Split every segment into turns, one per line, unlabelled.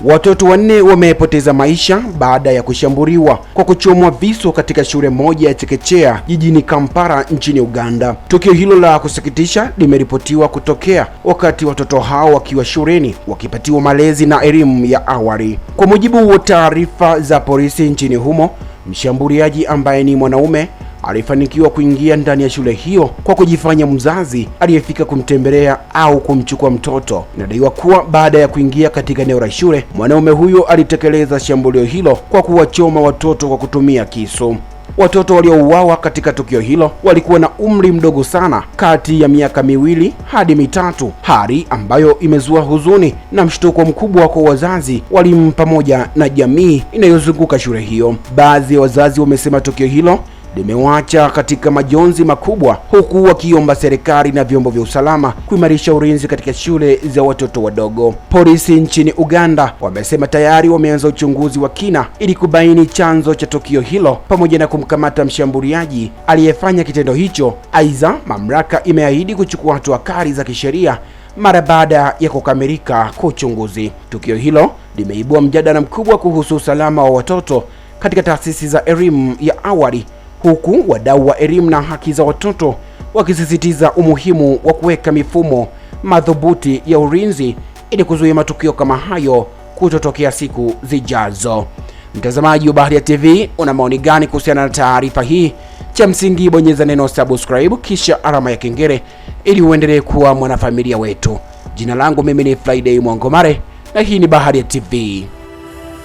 Watoto wanne wamepoteza maisha baada ya kushambuliwa kwa kuchomwa visu katika shule moja ya chekechea jijini Kampala nchini Uganda. Tukio hilo la kusikitisha limeripotiwa kutokea wakati watoto hao wakiwa shuleni wakipatiwa malezi na elimu ya awali. Kwa mujibu wa taarifa za polisi nchini humo, mshambuliaji ambaye ni mwanaume alifanikiwa kuingia ndani ya shule hiyo kwa kujifanya mzazi aliyefika kumtembelea au kumchukua mtoto. Inadaiwa kuwa baada ya kuingia katika eneo la shule, mwanaume huyo alitekeleza shambulio hilo kwa kuwachoma watoto kwa kutumia kisu. Watoto waliouawa katika tukio hilo walikuwa na umri mdogo sana, kati ya miaka 2 hadi 3, hali ambayo imezua huzuni na mshtuko mkubwa kwa wazazi, walimu pamoja na jamii inayozunguka shule hiyo. Baadhi ya wazazi wamesema tukio hilo limewaacha katika majonzi makubwa, huku wakiomba serikali na vyombo vya usalama kuimarisha ulinzi katika shule za watoto wadogo. Polisi nchini Uganda wamesema tayari wameanza uchunguzi wa kina ili kubaini chanzo cha tukio hilo pamoja na kumkamata mshambuliaji aliyefanya kitendo hicho. Aidha, mamlaka imeahidi kuchukua hatua kali za kisheria mara baada ya kukamilika kwa uchunguzi. Tukio hilo limeibua mjadala mkubwa kuhusu usalama wa watoto katika taasisi za elimu ya awali, huku wadau wa elimu na haki za watoto wakisisitiza umuhimu wa kuweka mifumo madhubuti ya ulinzi ili kuzuia matukio kama hayo kutotokea siku zijazo. Mtazamaji wa Baharia TV, una maoni gani kuhusiana na taarifa hii? Cha msingi bonyeza neno subscribe kisha alama ya kengele ili uendelee kuwa mwanafamilia wetu. Jina langu mimi ni Friday Mwangomare na hii ni Baharia TV.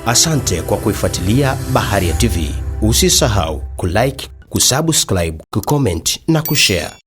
Asante kwa kuifuatilia Baharia TV. Usisahau kulike, kusubscribe, kucomment na kushare.